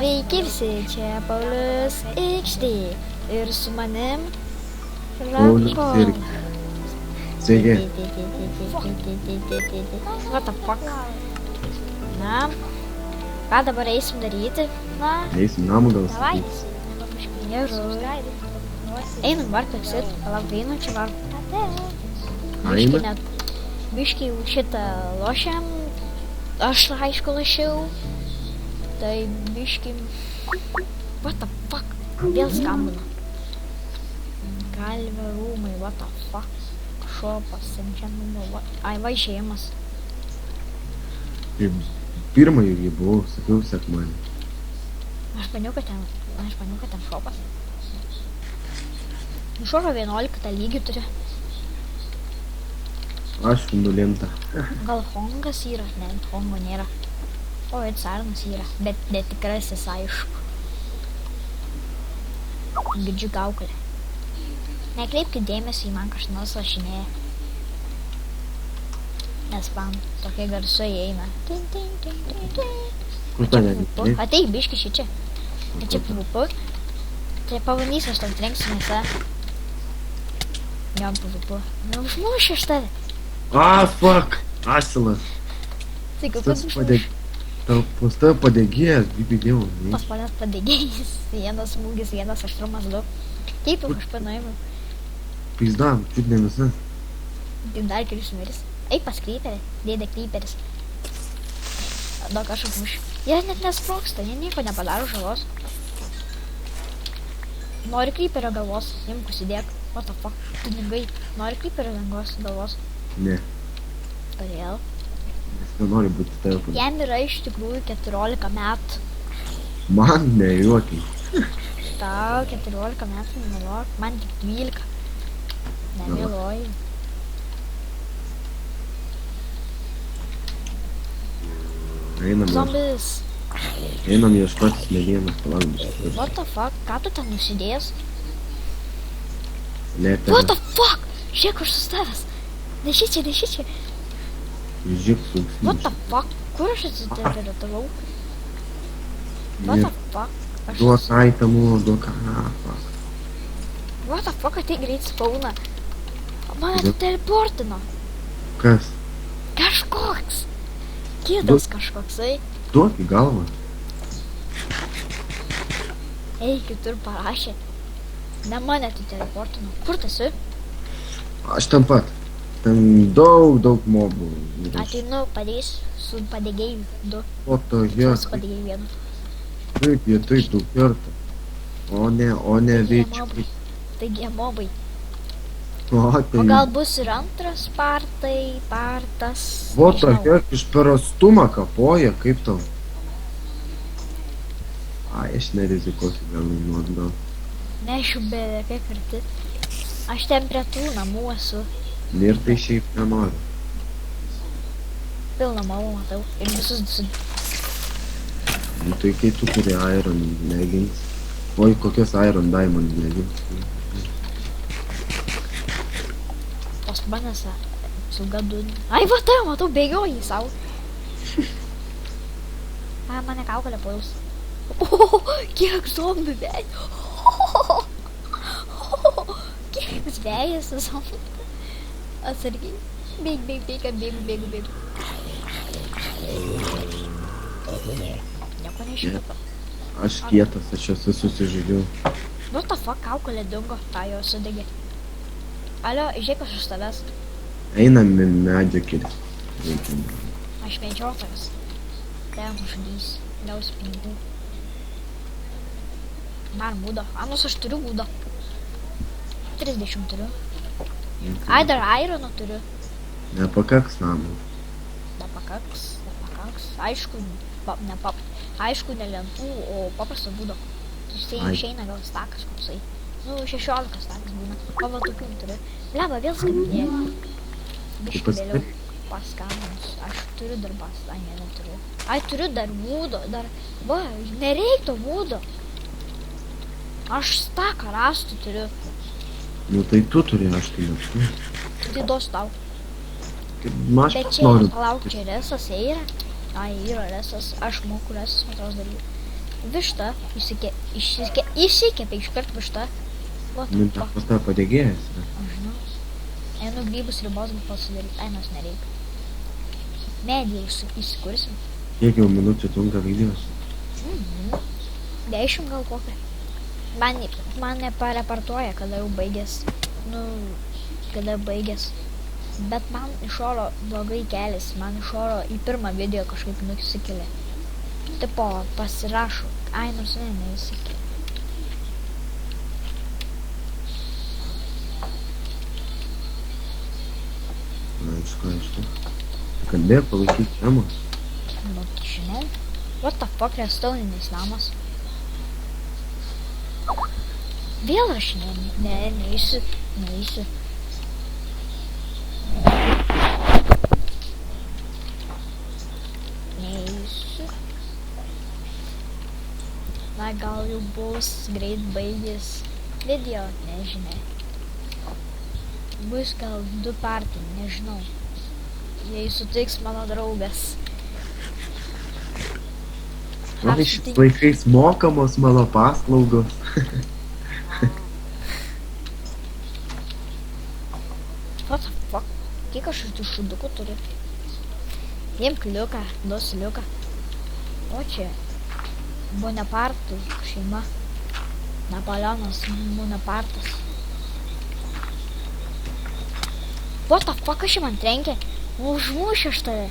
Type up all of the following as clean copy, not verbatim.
Sveiki visi, čia Paulius XD ir su manim Paulius Rako. Sveiki. What the fuck? Na, ką dabar eisim daryti? Na, Eisim namų gal davai. sakyti. Gerai. Einam varpeksit, palauk, einu čia varp. Biški Eina? net, biški šitą lošiam, aš aišku lošiau, tai biški, what the fuck, vėl skambina. Kalvė rūmai, what the fuck, šopas, senčianumo, ai va išėjimas. Pirmąjį jį buvau, sakiau sekmanį. Aš maniau, kad ten šopas. Šoro 11 lygį turi. Aš 0. Gal Hongas yra? Ne, Hongo nėra. O, Sarnas yra, bet netikrasis aišku. Girdžiu gauklę. Nekreipkit dėmesį, į man kažkas nors rašinėja. Nes man tokie garsai eina. Kur ta negirdėjai? Ateik biški šičia. Čia PvP. Tai pabandysiu, aš tam trenksiu mėse. Jom PvP. Nu, užmušiu aš tave. Fuck! Asilas. Tai kaip Tas pas tave padegėjęs, bibidėjau. pas manęs padegėjęs. Vienas smūgis, vienas aštrumas 2. Taip, aš panaimiau. Pizdam, čiut ne visa. Tik dar kelius numeris. Eik pas Kryperį, dėdė Kryperis. Daug aš užmušiu. Jie net nesprogsta, jie nieko nepadaro žalos. Nori Kryperio galvos, imk užsidėk. What the fuck, pinigai. Nori Kryperio galvos. Ne, Todėl. nes nenori būti tave padegėjęs. Jam yra iš tikrųjų 14 metų. Man nejuokiai. Tau 14 metų nemeluok, man tik 12. Nemeluoju. Zombis. Einam ieškotis medienos palangus. What the fuck, ką tu ten nusidėjęs? Letera. What the fuck, žiūrėk, aš sustavęs. Nešičia. Žiūrėk su What the fuck, kur aš atsitepiratavau? What the fuck, aš Duok aitamų, duok fuck. What the fuck, ateik greit spauna. Mane teleportino. Kas? Kažkoks. Kitas kažkoksai. Duok į galvą. Ei, kitur parašė. Ne mane tu teleportino. Kur tu esi? Aš ten pat. Ten daug mobų. Ateinu, padėsiu su padegėju 2. O to jie, Su padegėju 1. kaip jie taip daug kartų. O ne, veičiai. Taigi mobai. O O gal bus ir antras partas. O to nežinau. jie iš per atstumą kapoja, kaip tau? Ai, aš nerizikuosiu gal nuot gal. Nešiu beveik arti. Aš ten prie tų namų esu. Ir tai šiaip nenoriu. Pilną mamą matau. Ir visus Nu tai kai tu turi Iron Leggings. Oi, kokias Iron Diamond Leggings. tos manęs sugaduni. Ai, va tai, matau, bėgioji savo. Ai, mane kaukolė paus. O, kiek zombių vėjai. Kiek vėjas zombių. Atsargiai. Bėgu. Nieko nežinau. Aš kietas, aš esu susižaidžiau. What the fuck, kaukolė dingo, tą jo sudegė. Alio, žiūrėk, aš iš tavęs. Einam medžio kiris. Aš medžiotojas. Ten žudys, gaus pinigų. Dar būdo. Anus aš turiu būdo. 30 turiu. Ai, dar Irono turiu. Nepakaks namų. Nepakaks. Aišku, aišku, ne lentų, o paprasto būdo. Jisai Ai. išeina gal stakas koksai. Nu, 16 stakas būna. O va tokių turiu. Bleba, vėl skambinėjau. Biškai vėliau paskambinus. Aš turiu dar ai, neturiu. Ai, turiu dar būdo, dar... Va, nereikto būdo. Aš staką rastų turiu. Nu tai tu turi, aš tai neturiu. Tai duos tau. Aš Bet pats čia, noriu. palauk, čia resas yra. Ai, yra resas. Aš moku resas metros daryti. Višta, išsikepė iškart višta. What Nu, the fuck? pas tave padegėjęs. Aš žinau. Einu grybus ribos gal pasidaryti. Ai, nors nereikia. Medį įsikursim. Kiek jau minučių trunka videos? 10 gal kokią. Man nepareportuoja, kada jau baigės. Nu, kada baigės. Bet man iš oro blogai keliasi. Man iš oro į pirmą video kažkaip nusikėlė. Tipo, pasirašo. Ai, nors neįsikėlė. Aišku. Kalbėk, palaikyk temą. Nu, žinai. What the fuck, restauninis namas. Vėl aš neįsiu. Na, gal jau bus greit baigės video, nežinai. Bus gal 2 partai, nežinau. Jei sutiks mano draugas. Man šiais laikais mokamos mano paslaugos. What the fuck? Kiek aš iš tų šudukų turiu? Imk liuką, duosiu liuką. O čia Bonapartų šeima. Napoleonas Bonapartas. What the fuck, aš man trenkė? Užmušiu aš tave.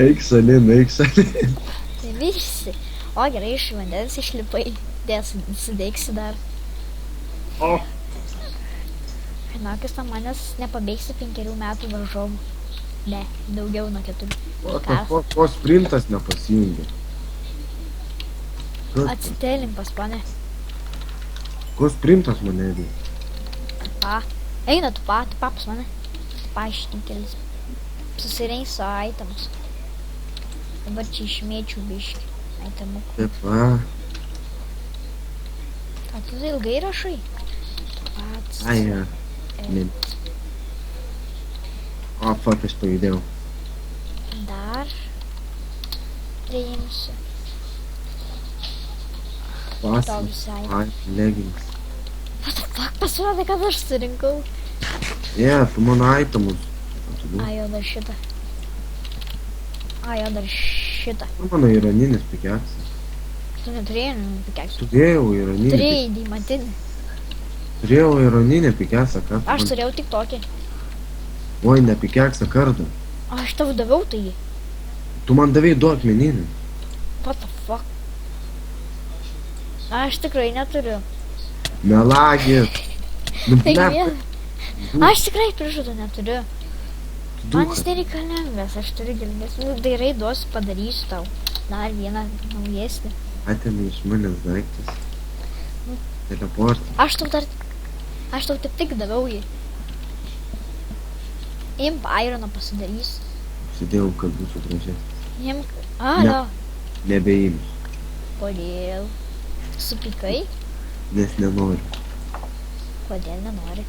Eik salin. Tai visi. O gerai, iš vandens išlipai. Sudėksi dar. O. Žinokis, tam manęs nepabeigsi 5 metų varžovų. Ne, daugiau nuo 4. What the fuck, ko sprintas nepasijungia? Atsitėlim pas mane. Ko sprintas mane įdė? Pa. Eina tu pas mane. Paaiškinkelis. Susirenk su aitamus. Dabar čia išmėčiau biškį. Aitamų. Taip, va. A tu tai ilgai rašai? Pats. Ai, ja. Ne. O, fuck, aš pajudėjau. Dar. Priimsiu. Tau Pasas. visai. Ai, leggings. What the fuck, pasirodė, kad aš surinkau. Tu mano aitamus. Ai, o dar šitą. Ai, o dar šitą. Tu mano iraninis pikeksas. Tu neturėjai pikeksų. Turėjau iraninį. Turėjai deimantinį. Turėjau iraninį pikeksą, ką? Aš turėjau tik tokį. Oi, ne pikeksą kartą. Aš tau daviau tai jį. Tu man davei 2 akmeninį. What the fuck? Aš tikrai neturiu. Melagis. Nu, Tai blep, vien. Aš tikrai prižadu neturiu. Man dukas. jis nereikalingas, aš turiu galimės. Nu, dairai duosiu, padarysiu tau. Dar vieną naujesnį. Atėmė iš manęs daiktas. Teleportą. Aš tau tik daviau jį. Imp ironą pasidarys. Sėdėjau, kad būtų gražesnis. Imk. Alio. Nebeimsiu, Kodėl? Supykai? nes nenoriu. Kodėl nenori?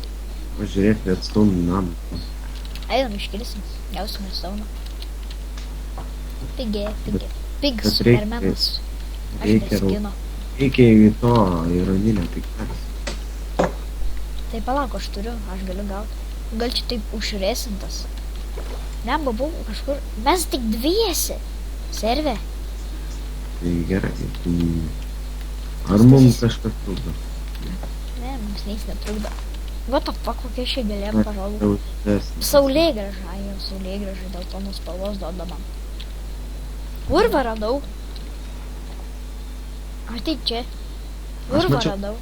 Pažiūrėk, redstone namą. Einam iškilsim. Gausim redstone. Pigi. Pig bet supermenas. Aš reikia neskino. Reikia į to iraninę pikeksą. Tai palauk, aš turiu, aš galiu gauti. Gal čia taip užresintas. Lemba buvo kažkur. Mes tik dviesi. Serve. Tai gerai. Ar mums kažkas trukdo? Ne, mums neis netrukdo. What the fuck, kokia šia gėlė pažalų. Saulė. Saulėgraža, jau saulėgraža, dėl to nuspalvos duoda man. Urvą radau. Ateik čia. Urvą mačiau. radau.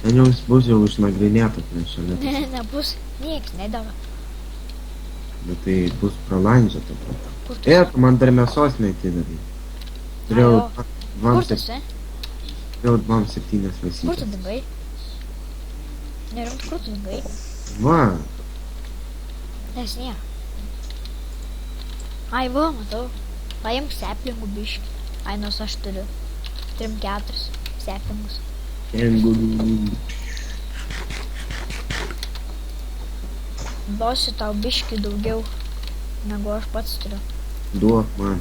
Ten jau bus jau išnagrinėta prieš šalia. Ne, nebus. Nieks nedava. Bet tai bus pralandžiata. Kur tu? Tu man dar mėsos neatidavai. Turėjau Ajo. Kur tu esi? 2-7 Kur tu vasytės. dingai? Nerimt, kur tu dingai? Va, Nes nie. Ai, va, matau. Paimk seplingų biškį. Ai, nors aš turiu 3-4 seplingus. Duosiu tau biškį daugiau, negu aš pats turiu. duok man.